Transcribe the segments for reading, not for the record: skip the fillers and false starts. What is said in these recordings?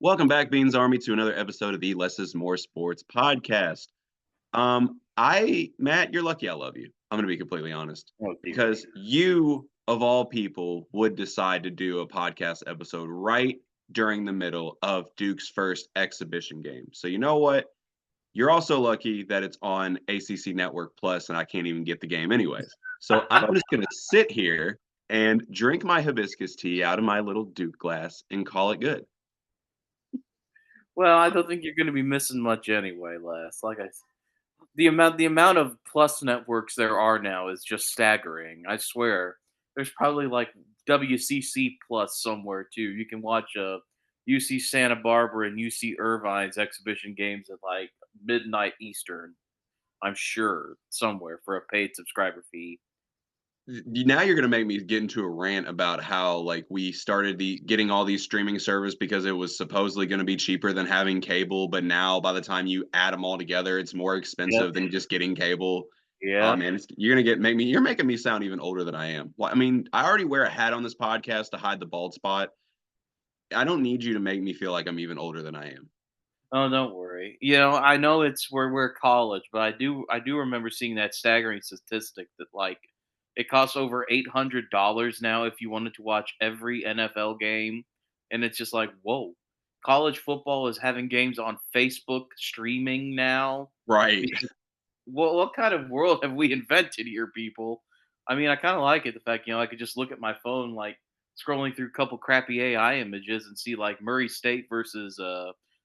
Welcome back, Beans Army, to another episode of the Less is More Sports podcast. Matt, you're lucky I love you. I'm going to be completely honest Oh dear. because you, of all people, would decide to do a podcast episode right during the middle of Duke's first exhibition game. So, you know what? You're also lucky that it's on ACC Network Plus and I can't even get the game anyways. So, I'm just going to sit here and drink my hibiscus tea out of my little Duke glass and call it good. Well, I don't think you're going to be missing much anyway, Les. The amount of plus networks there are now is just staggering. I swear. There's probably like WCC plus somewhere too. You can watch UC Santa Barbara and UC Irvine's exhibition games at like midnight Eastern. I'm sure somewhere for a paid subscriber fee. Now you're gonna make me get into a rant about how like we started getting all these streaming service because it was supposedly going to be cheaper than having cable, but now by the time you add them all together, it's more Yep. expensive than just getting cable. Oh Yep. man, you're gonna make me. You're making me sound even older than I am. Well, I mean, I already wear a hat on this podcast to hide the bald spot. I don't need you to make me feel like I'm even older than I am. Oh, don't worry. I know it's where we're college, but I do remember seeing that staggering statistic that like it costs over $800 now if you wanted to watch every NFL game, and it's just like whoa, college football is having games on Facebook streaming now. Right. What kind of world have we invented here, people? I mean, I kind of like it. The fact I could just look at my phone, like scrolling through a couple crappy AI images and see like Murray State versus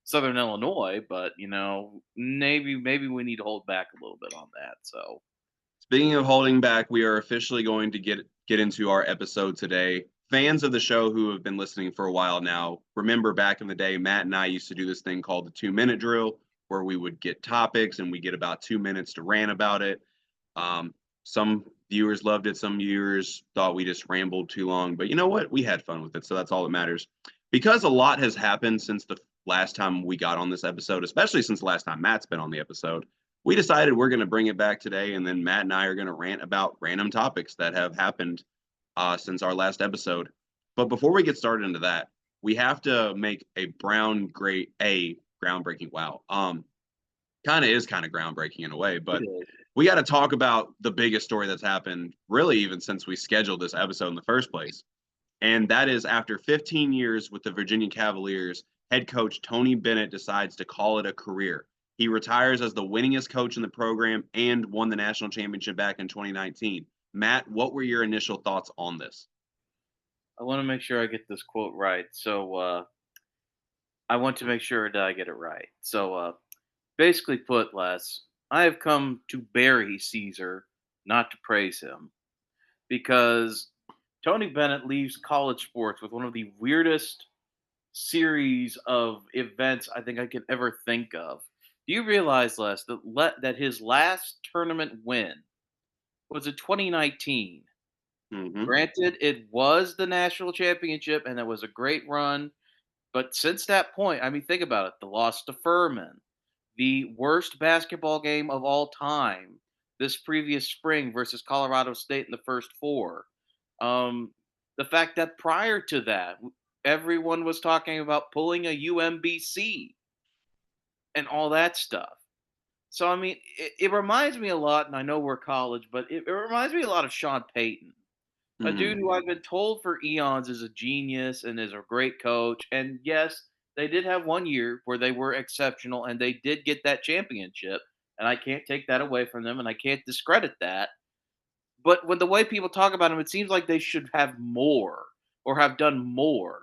Southern Illinois. But maybe we need to hold back a little bit on that. So Speaking of holding back, we are officially going to get into our episode today. Fans of the show who have been listening for a while now, remember back in the day, Matt and I used to do this thing called the 2 minute drill, where we would get topics and we get about 2 minutes to rant about it. Some viewers loved it, some viewers thought we just rambled too long, but you know what? We had fun with it, so that's all that matters. Because a lot has happened since the last time we got on this episode, especially since the last time Matt's been on the episode, we decided we're going to bring it back today, and then Matt and I are going to rant about random topics that have happened since our last episode. But before we get started into that, we have to make a groundbreaking. Wow, kind of groundbreaking in a way, it but is. we got to talk about the biggest story that's happened, really, even since we scheduled this episode in the first place. And that is after 15 years with the Virginia Cavaliers, head coach Tony Bennett decides to call it a career. He retires as the winningest coach in the program and won the national championship back in 2019. Matt, what were your initial thoughts on this? I want to make sure I get this quote right. So I want to make sure that I get it right. So basically put, Les, I have come to bury Caesar, not to praise him, because Tony Bennett leaves college sports with one of the weirdest series of events I think I could ever think of. Do you realize, Les, that his last tournament win was in 2019? Mm-hmm. Granted, it was the national championship and it was a great run, but since that point, I mean, think about it: the loss to Furman, the worst basketball game of all time this previous spring versus Colorado State in the first four. Um, the fact that prior to that, everyone was talking about pulling a UMBC and all that stuff. So, I mean, it reminds me a lot, and I know we're college, but it reminds me a lot of Sean Payton, a dude Mm-hmm. who I've been told for eons is a genius and is a great coach. And yes, they did have one year where they were exceptional and they did get that championship. And I can't take that away from them and I can't discredit that. But when the way people talk about them, it seems like they should have more or have done more.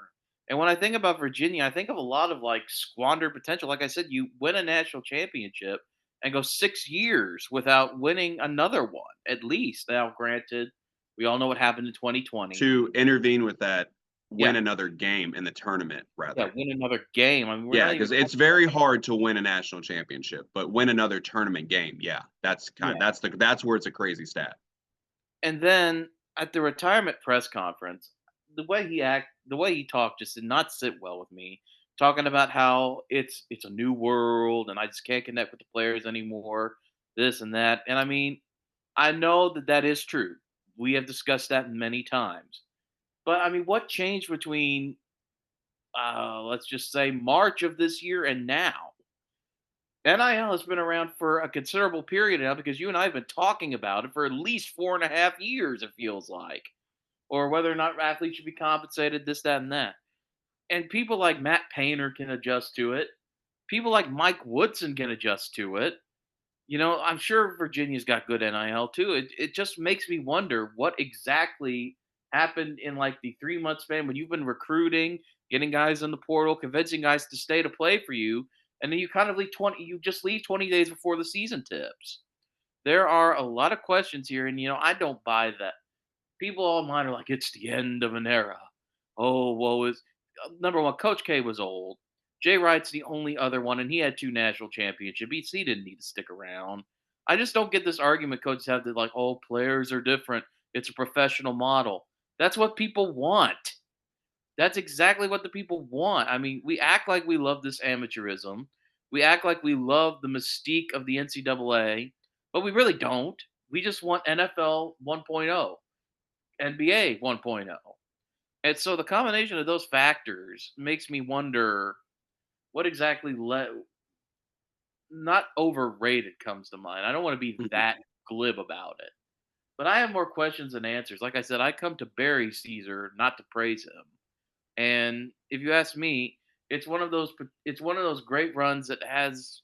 And when I think about Virginia, I think of a lot of like squandered potential. Like I said, you win a national championship and go 6 years without winning another one, at least. Now, granted, we all know what happened in 2020. To intervene with that, Yeah, win another game in the tournament, yeah, rather. win another game. I mean, we're Yeah, not even because it's talking very about. hard to win a national championship, but win another tournament game, yeah, Yeah. that's where it's a crazy stat. And then at the retirement press conference, the way he talked just did not sit well with me. Talking about how it's a new world and I just can't connect with the players anymore, this and that. And I mean, I know that that is true. We have discussed that many times. But I mean, what changed between let's just say March of this year and now. NIL has been around for a considerable period now because you and I have been talking about it for at least 4.5 years, it feels like, or whether or not athletes should be compensated, this, that, and that. And people like Matt Painter can adjust to it. People like Mike Woodson can adjust to it. I'm sure Virginia's got good NIL too. It just makes me wonder what exactly happened in like the 3 month span when you've been recruiting, getting guys in the portal, convincing guys to stay to play for you, and then you kind of leave 20. You just leave 20 days before the season tips. There are a lot of questions here, and I don't buy that. People online are like, it's the end of an era. Oh, woe is number one. Coach K was old. Jay Wright's the only other one, and he had two national championships. He didn't need to stick around. I just don't get this argument coaches have that like, oh, players are different. It's a professional model. That's what people want. That's exactly what the people want. I mean, we act like we love this amateurism. We act like we love the mystique of the NCAA, but we really don't. We just want NFL 1.0, NBA 1.0. And so the combination of those factors makes me wonder what exactly not overrated comes to mind. I don't want to be Mhm. that glib about it. But I have more questions than answers. Like I said, I come to bury Caesar, not to praise him. And if you ask me, it's one of those great runs that has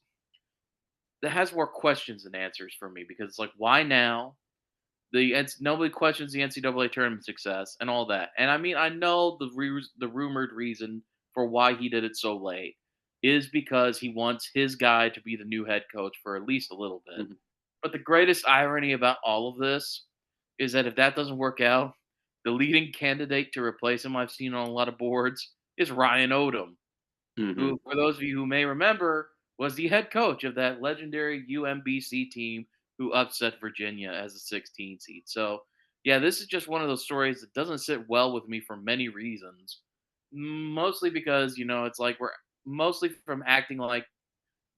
more questions than answers for me because it's like why now? Nobody questions the NCAA tournament success and all that. And I mean, I know the rumored reason for why he did it so late is because he wants his guy to be the new head coach for at least a little bit. Mhm. But the greatest irony about all of this is that if that doesn't work out, the leading candidate to replace him I've seen on a lot of boards is Ryan Odom, Mhm. who, for those of you who may remember, was the head coach of that legendary UMBC team who upset Virginia as a 16 seed. So, yeah, this is just one of those stories that doesn't sit well with me for many reasons. Mostly because, it's like we're mostly from acting like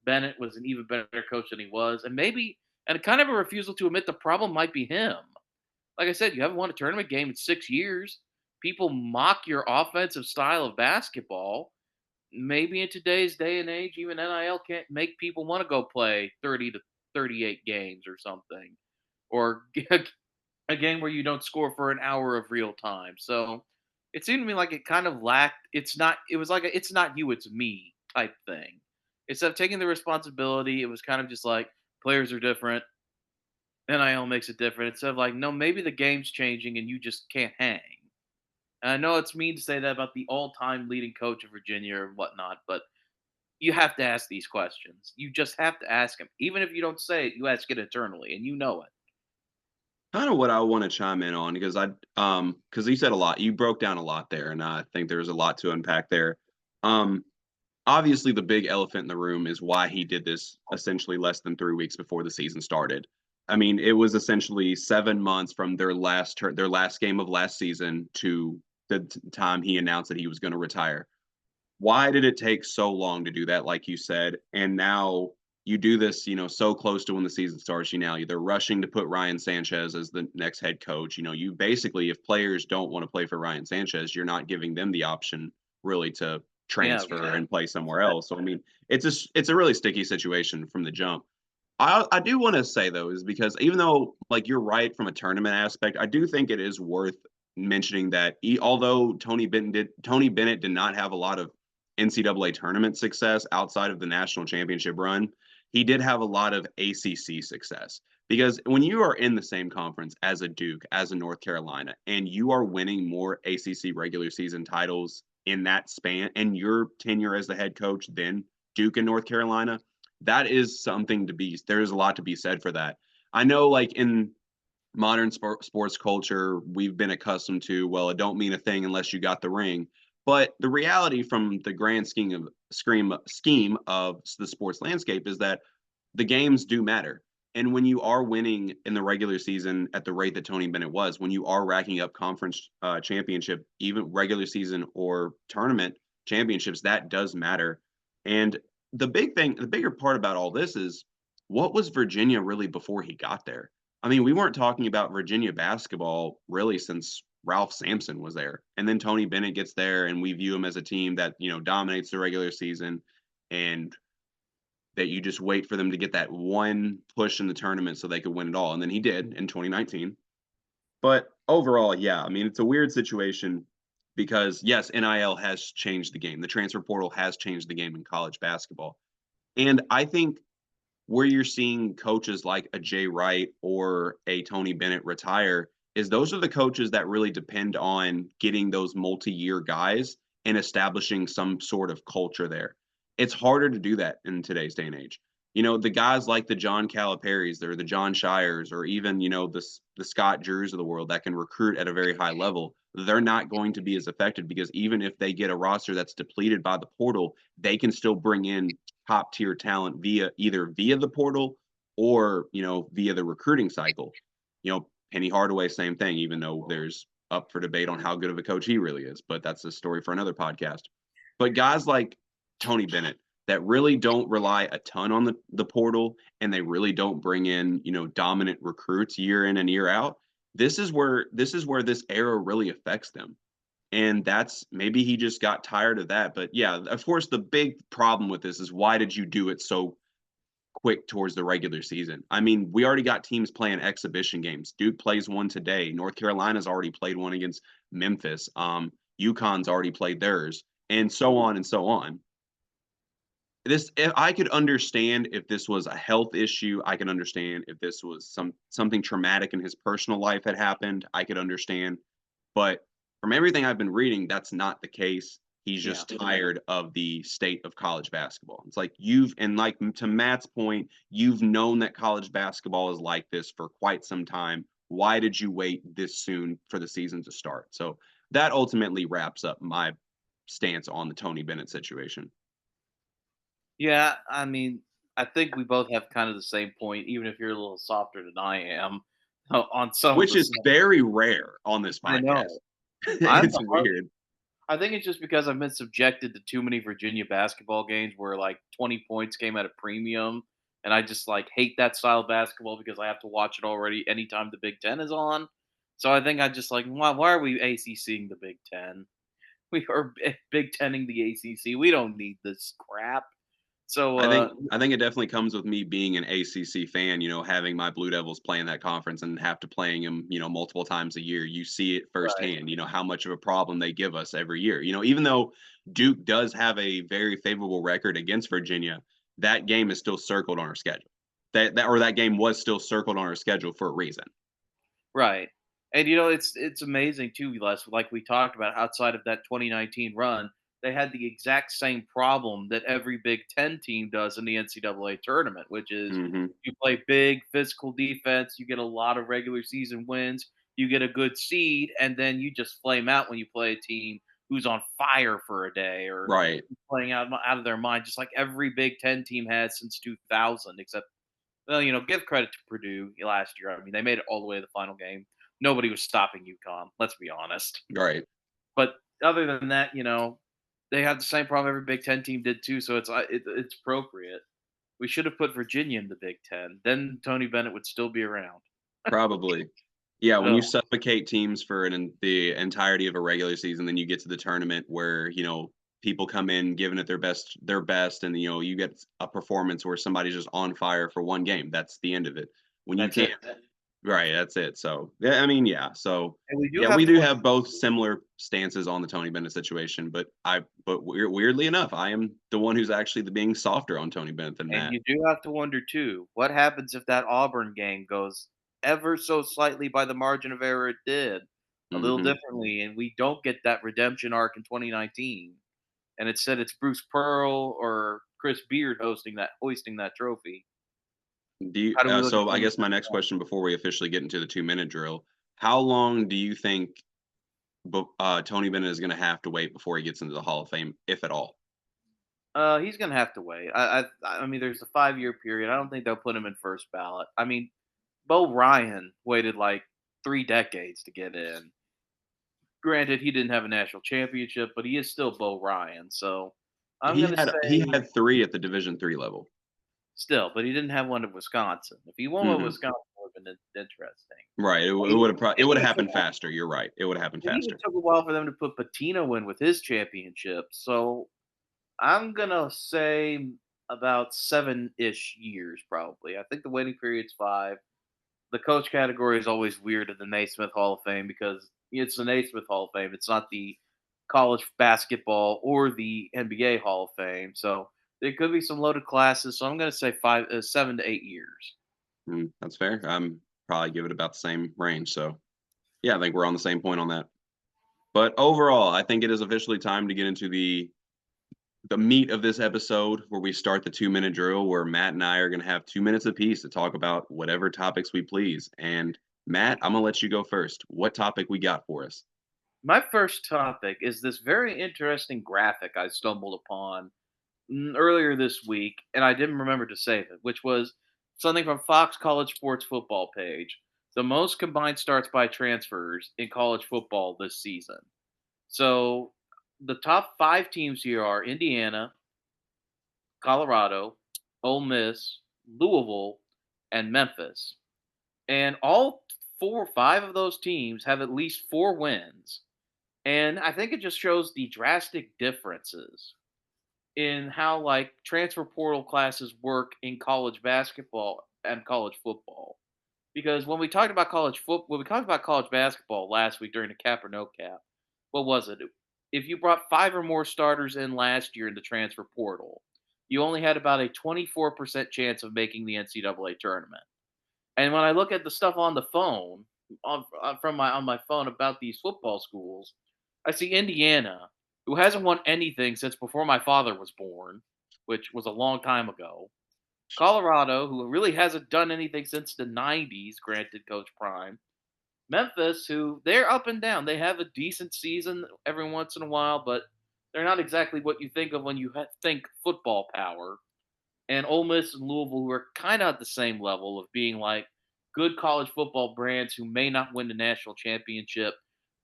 Bennett was an even better coach than he was, and kind of a refusal to admit the problem might be him. Like I said, you haven't won a tournament game in 6 years. People mock your offensive style of basketball. Maybe in today's day and age, even NIL can't make people want to go play 30 to 38 games or something, or a game where you don't score for an hour of real time. So it seemed to me like it kind of lacked. It was like it's not you, it's me type thing. Instead of taking the responsibility, it was kind of just like players are different. NIL makes it different. Instead of like, no, maybe the game's changing and you just can't hang. And I know it's mean to say that about the all-time leading coach of Virginia or whatnot, but you have to ask these questions. You just have to ask them. Even if you don't say it, you ask it internally, and you know it. Kind of what I want to chime in on because because you said a lot. You broke down a lot there, and I think there's a lot to unpack there. Um, Obviously, the big elephant in the room is why he did this essentially less than 3 weeks before the season started. I mean, it was essentially 7 months from their last game of last season to the time he announced that he was going to retire. Why did it take so long to do that, like you said? And now you do this, so close to when the season starts. They're rushing to put Ryan Sanchez as the next head coach. You basically, if players don't want to play for Ryan Sanchez, you're not giving them the option really to Yeah, transfer and play somewhere else. So I mean, it's a really sticky situation from the jump. I do want to say though, is because even though like you're right from a tournament aspect, I do think it is worth mentioning that although Tony Bennett did not have a lot of NCAA tournament success outside of the national championship run, he did have a lot of ACC success. Because when you are in the same conference as a Duke, as a North Carolina, and you are winning more ACC regular season titles in that span, and your tenure as the head coach than Duke and North Carolina, that is something to be. There is a lot to be said for that. I know, like in modern sports culture, we've been accustomed to, well, it don't mean a thing unless you got the ring. But the reality from the grand scheme of the sports landscape is that the games do matter. And when you are winning in the regular season at the rate that Tony Bennett was, when you are racking up conference championship, even regular season or tournament championships, that does matter. And the bigger part about all this is what was Virginia really before he got there? I mean, we weren't talking about Virginia basketball really since Ralph Sampson was there. And then Tony Bennett gets there, and we view him as a team that, dominates the regular season, and that you just wait for them to get that one push in the tournament so they could win it all. And then he did in 2019. But overall, yeah, I mean, it's a weird situation because, yes, NIL has changed the game. The transfer portal has changed the game in college basketball. And I think where you're seeing coaches like a Jay Wright or a Tony Bennett retire is those are the coaches that really depend on getting those multi-year guys and establishing some sort of culture there. It's harder to do that in today's day and age. The guys like the John Calipari's or the John Shires or even, the Scott Drews of the world that can recruit at a very high level, they're not going to be as effective because even if they get a roster that's depleted by the portal, they can still bring in top tier talent via the portal or via the recruiting cycle. Penny Hardaway, same thing, even though there's up for debate on how good of a coach he really is, but that's a story for another podcast. But guys like Tony Bennett that really don't rely a ton on the portal and they really don't bring in, dominant recruits year in and year out. This is where this era really affects them. And that's maybe he just got tired of that. But yeah, of course, the big problem with this is why did you do it so quick towards the regular season? I mean, we already got teams playing exhibition games. Duke plays one today. North Carolina's already played one against Memphis. UConn's already played theirs, and so on and so on. If I could understand if this was a health issue, I could understand if this was something traumatic in his personal life had happened, I could understand. But from everything I've been reading, that's not the case. He's Yeah. just tired of the state of college basketball. It's like like to Matt's point, you've known that college basketball is like this for quite some time. Why did you wait this soon for the season to start? So that ultimately wraps up my stance on the Tony Bennett situation, Yeah, I mean, I think we both have kind of the same point, even if you're a little softer than I am on some of which the is stuff. very rare on this I podcast. know. I'm It's weird. I think it's just because I've been subjected to too many Virginia basketball games where like 20 points came at a premium, and I just like hate that style of basketball because I have to watch it already anytime the Big Ten is on. So I think I just like why are we ACCing the Big Ten? We are Big Tening the ACC. We don't need this crap. So I think it definitely comes with me being an ACC fan, having my Blue Devils play in that conference and have to playing them, multiple times a year. You see it right, firsthand, how much of a problem they give us every year. Even though Duke does have a very favorable record against Virginia, that game is still circled on our schedule. That game was still circled on our schedule for a reason. right. And it's amazing too, Les. Like we talked about, outside of that 2019 run, they had the exact same problem that every Big Ten team does in the NCAA tournament, which is Hmm. you play big physical defense, you get a lot of regular season wins, you get a good seed, and then you just flame out when you play a team who's on fire for a day or Right. playing out of their mind, just like every Big Ten team has since 2000. Except, well, give credit to Purdue last year. I mean, they made it all the way to the final game. Nobody was stopping UConn. Let's be honest. Right. But other than that, they had the same problem every Big Ten team did too. So it's appropriate. We should have put Virginia in the Big Ten. Then Tony Bennett would still be around. Probably. Yeah, when No, you suffocate teams for the entirety of a regular season, then you get to the tournament where, people come in giving it their best, and you get a performance where somebody's just on fire for one game. That's the end of it. When you that's it. can't Right, that's it. So, yeah, I mean, yeah. So, And we do yeah, have we to do have both similar stances on the Tony Bennett situation, but weirdly enough, I am the one who's actually being softer on Tony Bennett than and Matt. you do have to wonder too, what happens if that Auburn game goes ever so slightly by the margin of error it did, a little Mhm. differently, and we don't get that redemption arc in 2019, and instead it's Bruce Pearl or Chris Beard hoisting that trophy. Do you How do we look at so I guess my next 2021? question before we officially get into the 2-minute drill, how long do you think Tony Bennett is gonna have to wait before he gets into the Hall of Fame, if at all? He's gonna have to wait. I mean, there's a 5-year period. I don't think they'll put him in first ballot. I mean, Bo Ryan waited like 3 decades to get in. Granted, he didn't have a national championship, but he is still Bo Ryan. So I'm He gonna had he say had 3 at the Division III level. still, but he didn't have one at Wisconsin. If he won with Mhm. Wisconsin, been interesting. Right. It I mean, would have it it would have even took happened faster. You're right. It would have happened it even faster. took a while for them to put Patino in with his championship. So I'm gonna say about 7-ish years, probably. I think the waiting period's 5. The coach category is always weird at the Naismith Hall of Fame because it's the Naismith Hall of Fame. It's not the college basketball or the NBA Hall of Fame. So there could be some loaded classes. So I'm going to say 7 to 8 years. That's fair. I'm probably give it about the same range. So yeah, I think we're on the same point on that. But overall, I think it is officially time to get into the meat of this episode where we start the 2 minute drill where Matt and I are going to have 2 minutes apiece to talk about whatever topics we please. And Matt, I'm going to let you go first. What topic we got for us? My first topic is this very interesting graphic I stumbled upon earlier this week, and I didn't remember to save it, which was something from Fox College Sports Football page. The most combined starts by transfers in college football this season. So the top 5 teams here are Indiana, Colorado, Ole Miss, Louisville, and Memphis. And all 4 or 5 of those teams have at least 4 wins. And I think it just shows the drastic differences in how like transfer portal classes work in college basketball and college football. Because when we talked about college basketball last week during the cap or no cap, what was it? If you brought 5 or more starters in last year in the transfer portal, you only had about a 24% chance of making the NCAA tournament. And when I look at the stuff on the phone, on my phone about these football schools, I see Indiana, who hasn't won anything since before my father was born, which was a long time ago. Colorado, who really hasn't done anything since the '90s, granted Coach Prime. Memphis, who they're up and down. They have a decent season every once in a while, but they're not exactly what you think of when you think football power. And Ole Miss and Louisville, who are kind of at the same level of being like good college football brands who may not win the national championship,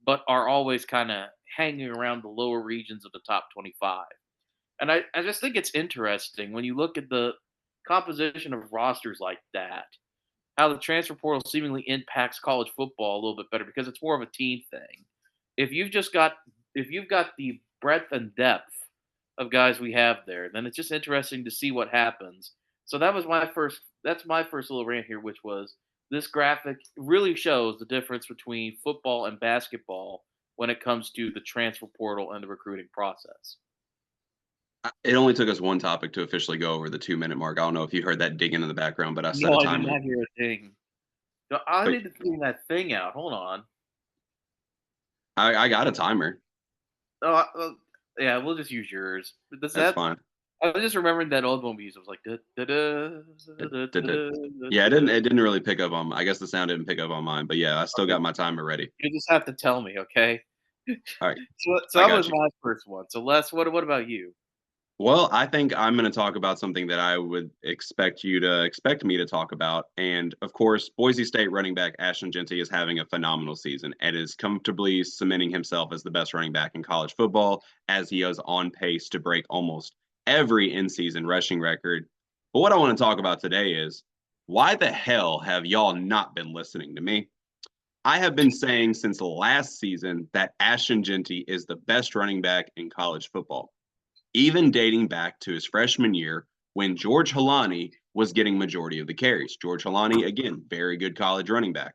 but are always kind of hanging around the lower regions of the top 25. And I just think it's interesting when you look at the composition of rosters like that, how the transfer portal seemingly impacts college football a little bit better because it's more of a team thing. If you've just got if you've got the breadth and depth of guys we have there, then it's just interesting to see what happens. So that's my first little rant here, which was this graphic really shows the difference between football and basketball when it comes to the transfer portal and the recruiting process. It only took us one topic to officially go over the 2 minute mark. I don't know if you heard that digging in the background, but I set a No, I did timer. not hear a thing. So I But need to figure that thing out. Hold on. I got a timer. Oh, yeah, we'll just use yours. Does That's that? fine. I was just remembering that old one we used. I was like, da, da, da, It da, did it. da, Yeah, da, da. it didn't really pick up on I guess the sound didn't pick up on mine, but yeah, I still Okay, got my timer ready. you just have to tell me, okay? All right, So I that got was you. my first one. So Les, what about you? Well, I think I'm going to talk about something that I would expect you to expect me to talk about. And of course, Boise State running back Ashton Jeanty is having a phenomenal season and is comfortably cementing himself as the best running back in college football, as he is on pace to break almost every in season rushing record. But what I want to talk about today is why the hell have y'all not been listening to me? I have been saying since last season that Ashton Jeanty is the best running back in college football, even dating back to his freshman year when George Halani was getting majority of the carries. George Halani, again, very good college running back.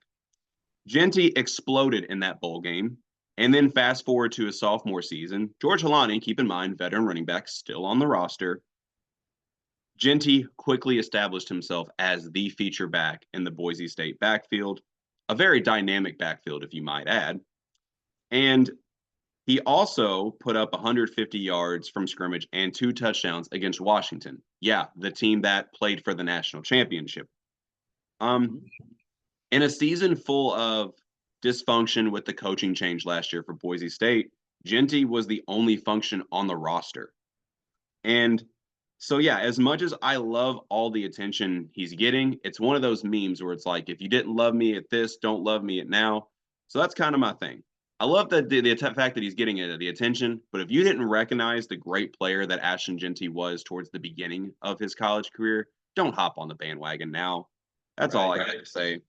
Jeanty exploded in that bowl game. And then fast forward to his sophomore season, George Halani, keep in mind, veteran running back, still on the roster. Jeanty quickly established himself as the feature back in the Boise State backfield, a very dynamic backfield, if you might add. And he also put up 150 yards from scrimmage and 2 touchdowns against Washington. Yeah, the team that played for the national championship. Um, Mhm. in a season full of dysfunction with the coaching change last year for Boise State, Jeanty was the only function on the roster. And so, yeah, as much as I love all the attention he's getting, it's one of those memes where it's like, if you didn't love me at this, don't love me at now. So that's kind of my thing. I love that the fact that he's getting the attention, but if you didn't recognize the great player that Ashton Jeanty was towards the beginning of his college career, don't hop on the bandwagon now. That's all Right. I got to say.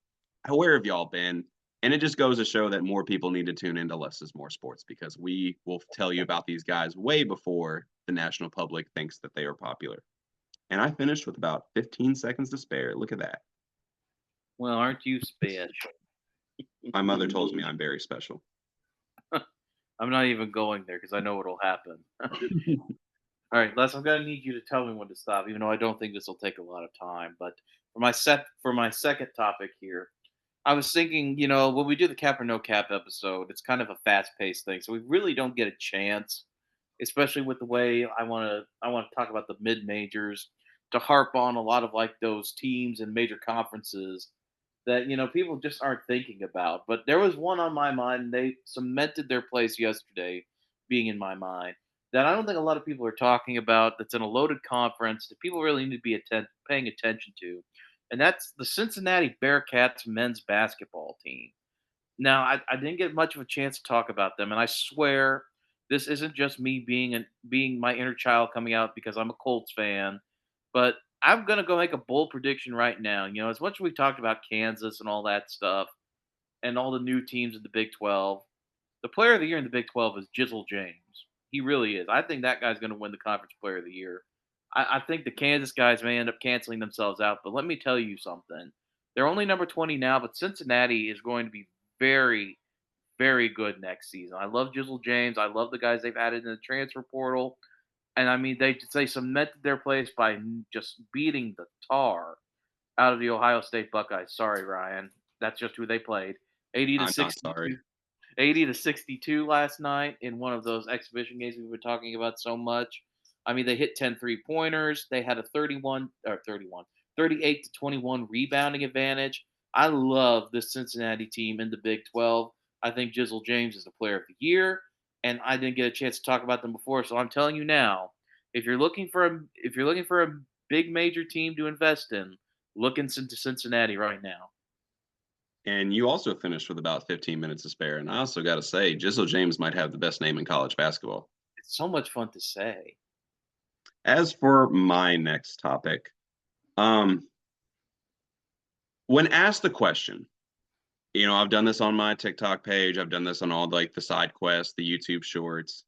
where have y'all been? And it just goes to show that more people need to tune into Less is More Sports because we will tell you about these guys way before the national public thinks that they are popular. And I finished with about 15 seconds to spare. Look at that. Well, aren't you special? My mother tells me I'm very special. I'm not even going there because I know what'll happen. All right, Les, I'm gonna need you to tell me when to stop, even though I don't think this will take a lot of time. But for my second topic here, I was thinking, when we do the cap or no cap episode, it's kind of a fast paced thing, so we really don't get a chance, especially with the way I want to talk about the mid majors, to harp on a lot of like those teams and major conferences that people just aren't thinking about. But there was one on my mind, and they cemented their place yesterday, being in my mind, that I don't think a lot of people are talking about. That's in a loaded conference that people really need to be paying attention to, and that's the Cincinnati Bearcats men's basketball team. Now, I didn't get much of a chance to talk about them, and I swear this isn't just me being my inner child coming out because I'm a Colts fan, but I'm gonna go make a bold prediction right now. As much as we talked about Kansas and all that stuff, and all the new teams in the Big 12, the Player of the Year in the Big 12 is Jizzle James. He really is. I think that guy's going to win the Conference Player of the Year. I think the Kansas guys may end up canceling themselves out, but let me tell you something. They're only number 20 now, but Cincinnati is going to be very, very good next season. I love Jizzle James. I love the guys they've added in the transfer portal. And I mean, they cemented their place by just beating the tar out of the Ohio State Buckeyes. Sorry, Ryan. That's just who they played. 80 to I'm not sorry. 62. 80 to 62 last night in one of those exhibition games we've been talking about so much. I mean, they hit 10 3-pointers. They had a 38 to 21 rebounding advantage. I love this Cincinnati team in the Big 12. I think Jizzle James is the player of the year, and I didn't get a chance to talk about them before, so I'm telling you now, if you're looking for a big major team to invest in, look into Cincinnati right now. And you also finished with about 15 minutes to spare. And I also got to say, Jizzle James might have the best name in college basketball. It's so much fun to say. As for my next topic, um, when asked the question, I've done this on my TikTok page, I've done this on all like the side quests, the YouTube shorts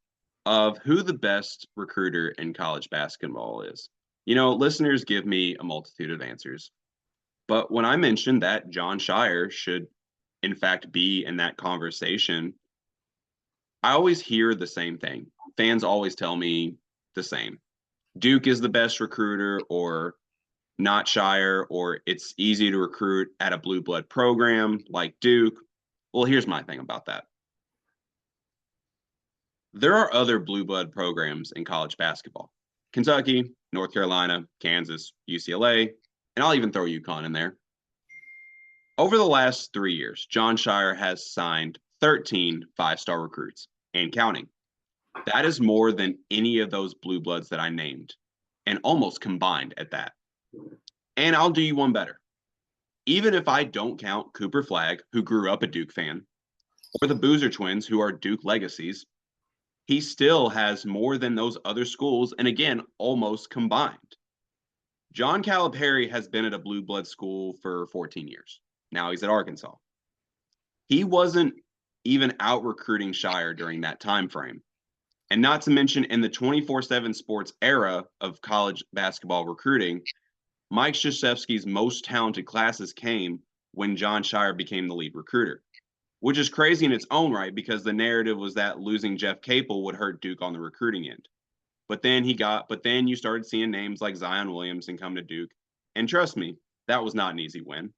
of who the best recruiter in college basketball is. Listeners give me a multitude of answers. But when I mentioned that John Shire should, in fact, be in that conversation, I always hear the same thing. Fans always tell me the same. Duke is the best recruiter, or not Shire, or it's easy to recruit at a blue blood program like Duke. Well, here's my thing about that. There are other blue blood programs in college basketball. Kentucky, North Carolina, Kansas, UCLA, and I'll even throw UConn in there. Over the last 3 years, John Shire has signed 13 five-star recruits and counting. That is more than any of those blue bloods that I named, and almost combined at that. And I'll do you one better. Even if I don't count Cooper Flagg, who grew up a Duke fan, or the Boozer twins, who are Duke legacies, he still has more than those other schools, and again, almost combined. John Calipari has been at a blue blood school for 14 years. Now he's at Arkansas. He wasn't even out recruiting Shire during that time frame. And not to mention, in the 24/7 sports era of college basketball recruiting, Mike Krzyzewski's most talented classes came when John Shire became the lead recruiter, which is crazy in its own right because the narrative was that losing Jeff Capel would hurt Duke on the recruiting end. But then you started seeing names like Zion Williamson come to Duke. And trust me, that was not an easy win.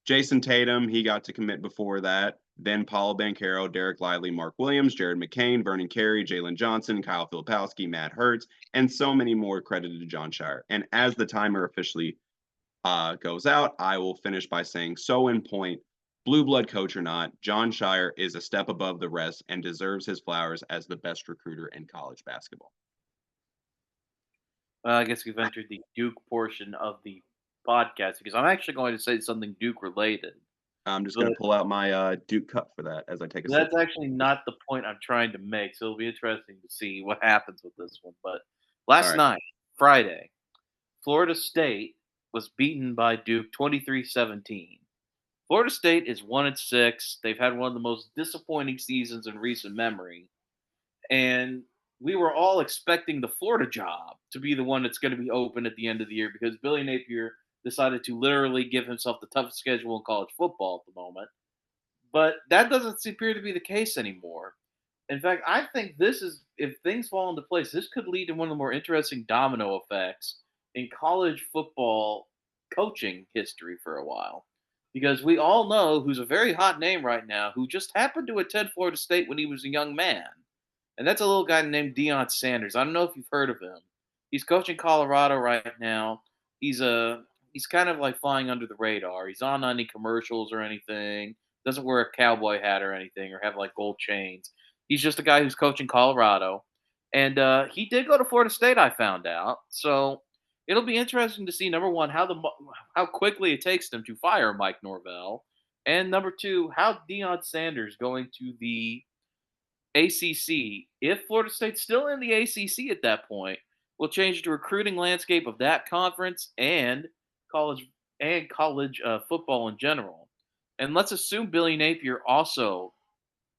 Jason Tatum, he got to commit before that. Then Paulo Banchero, Derek Lively, Mark Williams, Jared McCain, Vernon Carey, Jalen Johnson, Kyle Filipowski, Matt Hertz, and so many more credited to John Shire. And as the timer officially goes out, I will finish by saying, so in point, blue blood coach or not, John Shire is a step above the rest and deserves his flowers as the best recruiter in college basketball. I guess we've entered the Duke portion of the podcast because I'm actually going to say something Duke related. I'm just But going to pull out my Duke cup for that as I take a sip. that's actually not the point I'm trying to make. So it'll be interesting to see what happens with this one. But All last right. night, Friday, Florida State was beaten by Duke 23-17. Florida State is 1-6. They've had one of the most disappointing seasons in recent memory, and we were all expecting the Florida job to be the one that's going to be open at the end of the year because Billy Napier decided to literally give himself the toughest schedule in college football at the moment. But that doesn't appear to be the case anymore. In fact, I think this is, if things fall into place, this could lead to one of the more interesting domino effects in college football coaching history for a while. Because we all know who's a very hot name right now who just happened to attend Florida State when he was a young man. And that's a little guy named Deion Sanders. I don't know if you've heard of him. He's coaching Colorado right now. He's a he's kind of like flying under the radar. He's on any commercials or anything. Doesn't wear a cowboy hat or anything or have like gold chains. He's just a guy who's coaching Colorado, and he did go to Florida State. I found out, so it'll be interesting to see number one how quickly it takes them to fire Mike Norvell, and number two how Deion Sanders going to the ACC, if Florida State's still in the ACC at that point, will change the recruiting landscape of that conference college college football in general. And let's assume Billy Napier also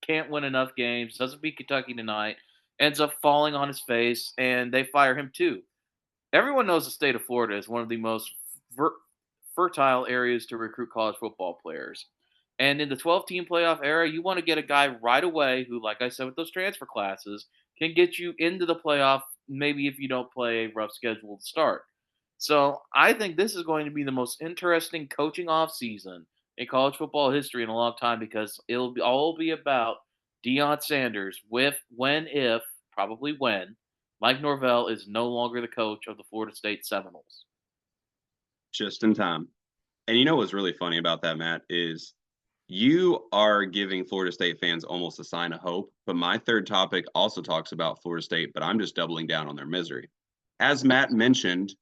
can't win enough games, doesn't beat Kentucky tonight, ends up falling on his face, and they fire him too. Everyone knows the state of Florida is one of the most ver- fertile areas to recruit college football players. And in the 12-team playoff era, you want to get a guy right away who, like I said with those transfer classes, can get you into the playoff, maybe if you don't play a rough schedule to start. So I think this is going to be the most interesting coaching offseason in college football history in a long time because all be about Deion Sanders with if, probably when, Mike Norvell is no longer the coach of the Florida State Seminoles. Just in time. And you know what's really funny about that, Matt, is you are giving Florida State fans almost a sign of hope. But my third topic also talks about Florida State, but I'm just doubling down on their misery. As Matt mentioned,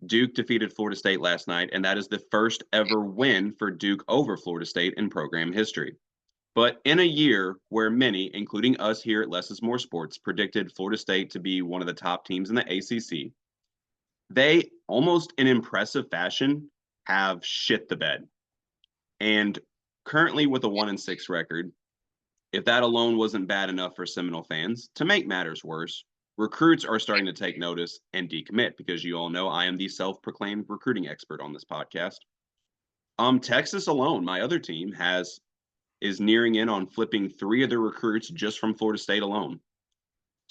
Duke defeated Florida State last night, and that is the first ever win for Duke over Florida State in program history. But in a year where many, including us here at Less is More Sports, predicted Florida State to be one of the top teams in the ACC, they almost in impressive fashion have shit the bed. And currently with a 1-6 record, if that alone wasn't bad enough for Seminole fans, to make matters worse, recruits are starting to take notice and decommit because you all know I am the self-proclaimed recruiting expert on this podcast. Texas alone, my other team, is nearing in on flipping 3 of their recruits just from Florida State alone.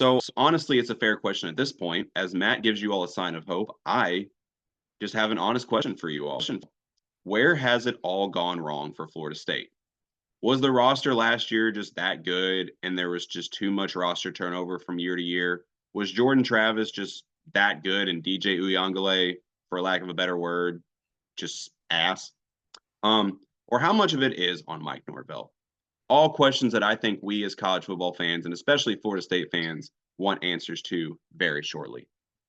So honestly, it's a fair question at this point. As Matt gives you all a sign of hope, I just have an honest question for you all. Where has it all gone wrong for Florida State? Was the roster last year just that good and there was just too much roster turnover from year to year? Was Jordan Travis just that good and DJ Uyangale, for lack of a better word, just ass? Or how much of it is on Mike Norvell? All questions that I think we as college football fans and especially Florida State fans want answers to very shortly.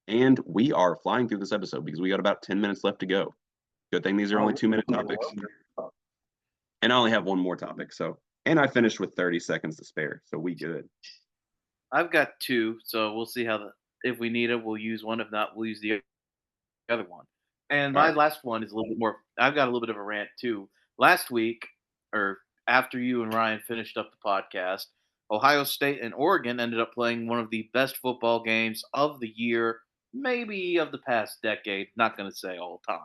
And we are flying through this episode because we got about 10 minutes left to go. Good thing these are only 2-minute topics. And I only have one more topic. And I finished with 30 seconds to spare. So we good. I've got two, so we'll see if we need it, we'll use one. If not, we'll use the other one. And my last one is a little bit more. I've got a little bit of a rant too. Last week, or after you and Ryan finished up the podcast, Ohio State and Oregon ended up playing one of the best football games of the year, maybe of the past decade. Not going to say all time.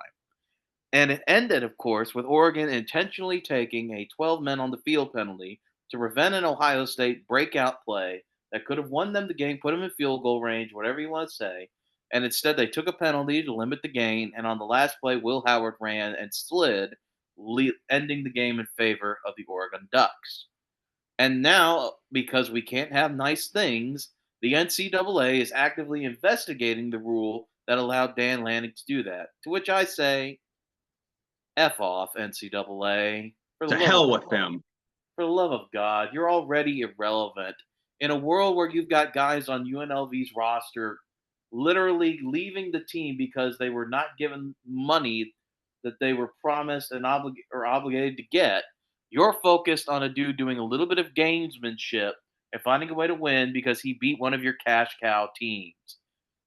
And it ended, of course, with Oregon intentionally taking a 12 men on the field penalty to prevent an Ohio State breakout play that could have won them the game, put them in field goal range, whatever you want to say. And instead, they took a penalty to limit the gain. And on the last play, Will Howard ran and slid, ending the game in favor of the Oregon Ducks. And now, because we can't have nice things, the NCAA is actively investigating the rule that allowed Dan Lanning to do that. To which I say, F off, NCAA. To hell with them. For the love of God, you're already irrelevant. In a world where you've got guys on UNLV's roster literally leaving the team because they were not given money that they were promised and obligated to get, you're focused on a dude doing a little bit of gamesmanship and finding a way to win because he beat one of your cash cow teams.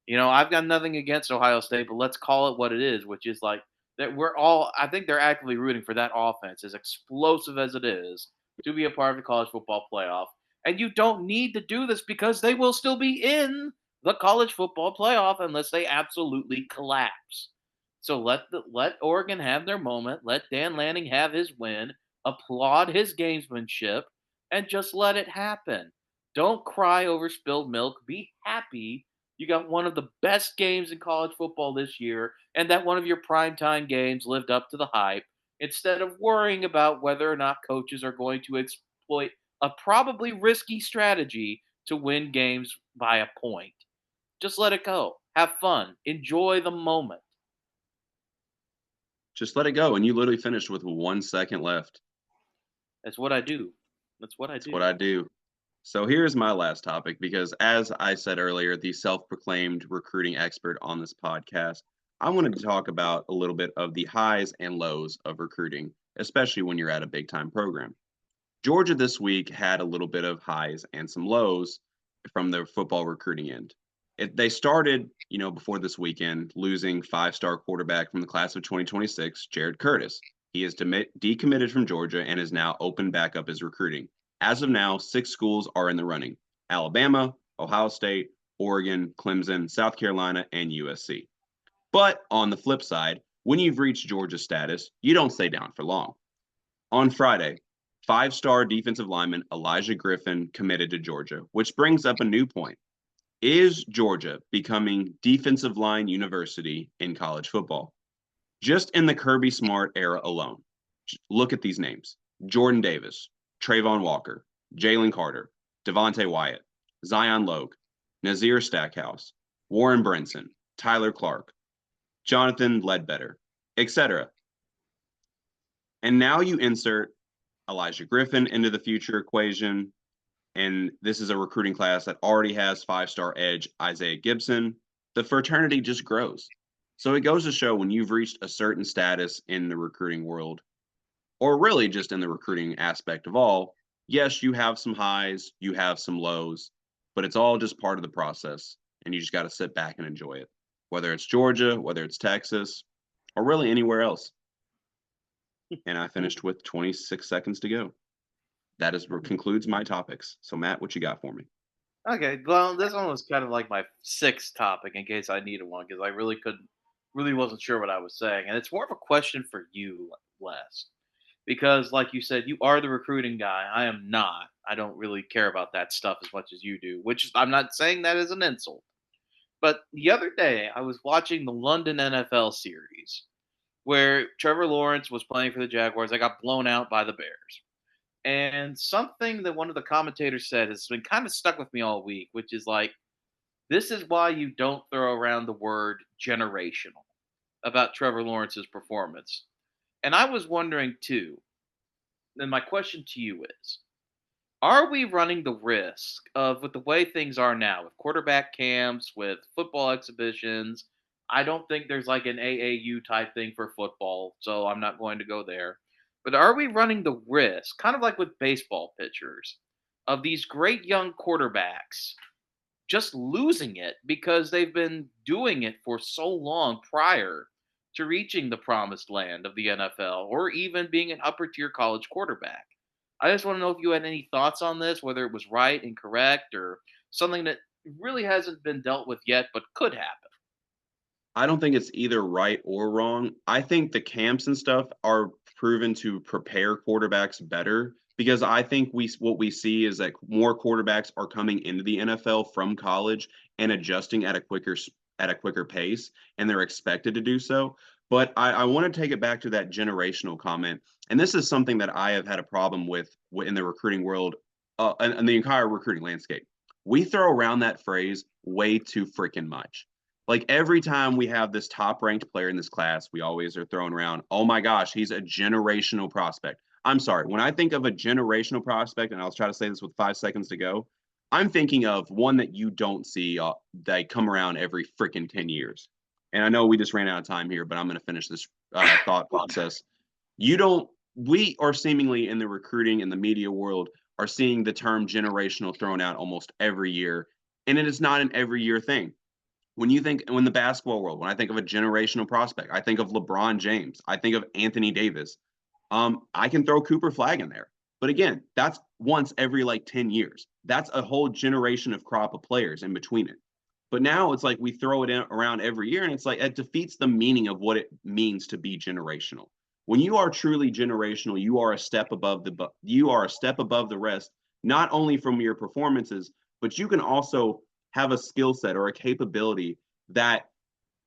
I've got nothing against Ohio State, but let's call it what it is, which is like that we're all I think they're actively rooting for that offense, as explosive as it is, to be a part of the college football playoff. And you don't need to do this because they will still be in the college football playoff unless they absolutely collapse. So let Oregon have their moment, let Dan Lanning have his win, applaud his gamesmanship, and just let it happen. Don't cry over spilled milk. Be happy you got one of the best games in college football this year, and that one of your primetime games lived up to the hype, instead of worrying about whether or not coaches are going to exploit a probably risky strategy to win games by a point. Just let it go. Have fun. Enjoy the moment. Just let it go. And you literally finished with 1 second left. That's what I do. That's what I That's what do. I do. So here's my last topic because, as I said earlier, the self proclaimed recruiting expert on this podcast, I wanted to talk about a little bit of the highs and lows of recruiting, especially when you're at a big time program. Georgia this week had a little bit of highs and some lows from their football recruiting end. They started, before this weekend, losing five-star quarterback from the class of 2026, Jared Curtis. He is decommitted from Georgia and is now opened back up his recruiting. As of now, 6 schools are in the running: Alabama, Ohio State, Oregon, Clemson, South Carolina, and USC. But on the flip side, when you've reached Georgia status, you don't stay down for long. On Friday, five-star defensive lineman Elijah Griffin committed to Georgia, which brings up a new point. Is Georgia becoming defensive line university in college football? Just in the Kirby Smart era alone, look at these names: Jordan Davis, Trayvon Walker, Jalen Carter, Devontae Wyatt, Zion Logue, Nazir Stackhouse, Warren Brinson, Tyler Clark, Jonathan Ledbetter, etc. And now you insert Elijah Griffin into the future equation, and this is a recruiting class that already has five-star edge Isaiah Gibson. The fraternity just grows. So it goes to show, when you've reached a certain status in the recruiting world, or really just in the recruiting aspect of all, yes, you have some highs, you have some lows, but it's all just part of the process, and you just got to sit back and enjoy it, whether it's Georgia, whether it's Texas, or really anywhere else. And I finished with 26 seconds to go. That is concludes my topics. So Matt, what you got for me? Okay, well, this one was kind of like my sixth topic in case I needed one because I really wasn't sure what I was saying, and it's more of a question for you, Les, because like you said, you are the recruiting guy. I am not. I don't really care about that stuff as much as you do, which I'm not saying that as an insult. But the other day, I was watching the London NFL series where Trevor Lawrence was playing for the Jaguars. They got blown out by the Bears. And something that one of the commentators said has been kind of stuck with me all week, which is like, this is why you don't throw around the word generational about Trevor Lawrence's performance. And I was wondering too, and my question to you is, are we running the risk of, with the way things are now, with quarterback camps, with football exhibitions? I don't think there's like an AAU type thing for football, so I'm not going to go there. But are we running the risk, kind of like with baseball pitchers, of these great young quarterbacks just losing it because they've been doing it for so long prior to reaching the promised land of the NFL or even being an upper tier college quarterback? I just want to know if you had any thoughts on this, whether it was right, incorrect, or something that really hasn't been dealt with yet but could happen. I don't think it's either right or wrong. I think the camps and stuff are proven to prepare quarterbacks better, because I think what we see is that more quarterbacks are coming into the NFL from college and adjusting at a quicker pace, and they're expected to do so. But I want to take it back to that generational comment, and this is something that I have had a problem with in the recruiting world, and the entire recruiting landscape. We throw around that phrase way too freaking much. Like, every time we have this top ranked player in this class, we always are throwing around, oh my gosh, he's a generational prospect. I'm sorry. When I think of a generational prospect, and I'll try to say this with 5 seconds to go, I'm thinking of one that you don't see that come around every freaking 10 years. And I know we just ran out of time here, but I'm going to finish this thought process. We are seemingly in the recruiting and the media world are seeing the term generational thrown out almost every year. And it is not an every year thing. when the basketball world, when I think of a generational prospect, I think of LeBron James, I think of Anthony Davis. I can throw Cooper Flag in there. But again, that's once every like 10 years. That's a whole generation of crop of players in between it. But now it's like we throw it around every year, and it's like it defeats the meaning of what it means to be generational. When you are truly generational, you are a step above the rest, not only from your performances, but you can also have a skill set or a capability that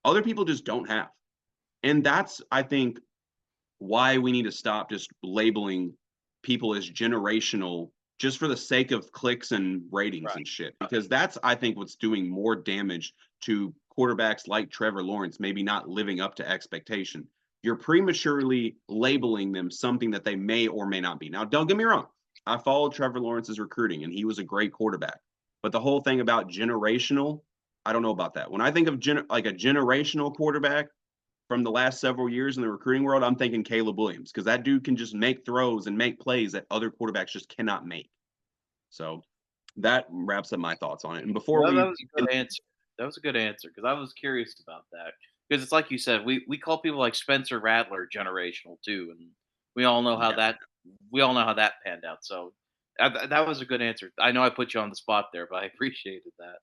other people just don't have. And that's, I think, why we need to stop just labeling people as generational just for the sake of clicks and ratings Right. and shit. Because that's, I think, what's doing more damage to quarterbacks like Trevor Lawrence, maybe not living up to expectation. You're prematurely labeling them something that they may or may not be. Now, don't get me wrong. I followed Trevor Lawrence's recruiting, and he was a great quarterback. But the whole thing about generational, I don't know about that. When I think of like a generational quarterback, from the last several years in the recruiting world, I'm thinking Caleb Williams because that dude can just make throws and make plays that other quarterbacks just cannot make. So that wraps up my thoughts on it. And before Well, that we was a good answer. That was a good answer because I was curious about that. Because it's like you said, we call people like Spencer Rattler generational too, and we all know how yeah. that we all know how that panned out. So that was a good answer. I know I put you on the spot there, but I appreciated that.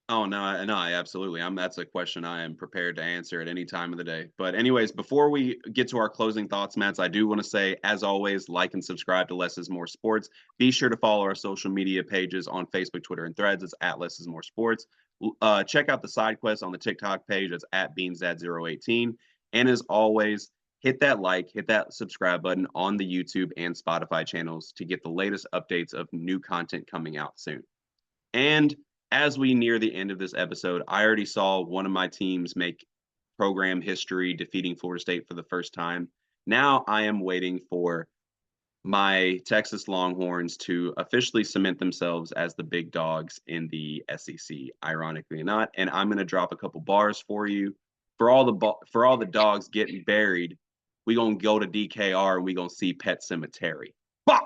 Oh no, I absolutely. That's a question I am prepared to answer at any time of the day. But anyways, before we get to our closing thoughts, Mats, I do want to say, as always, like and subscribe to Less is More Sports. Be sure to follow our social media pages on Facebook, Twitter, and Threads. It's at Less is More Sports. Check out the side quest on the TikTok page. It's at BeansDad018. And as always, hit that like, hit that subscribe button on the YouTube and Spotify channels to get the latest updates of new content coming out soon. And as we near the end of this episode, I already saw one of my teams make program history, defeating Florida State for the first time. Now I am waiting for my Texas Longhorns to officially cement themselves as the big dogs in the SEC, ironically not. And I'm going to drop a couple bars for you. For all the dogs getting buried, we going to go to DKR and we going to see Pet Cemetery. Bah!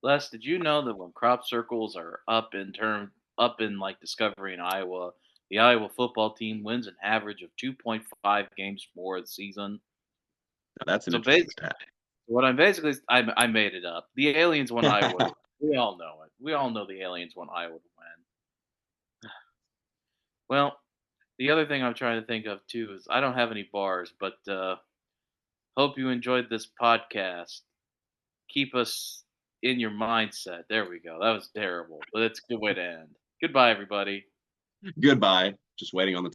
Les, did you know that when crop circles are up in like Discovery in Iowa, the Iowa football team wins an average of 2.5 games more a season? Now that's an So interesting basically, stat. what I'm basically I made it up. The aliens want Iowa. We all know it. We all know the aliens want Iowa to win. Well, the other thing I'm trying to think of too is I don't have any bars, but hope you enjoyed this podcast. Keep us in your mindset. There we go. That was terrible, but it's a good way to end. Goodbye, everybody. Goodbye. Just waiting on the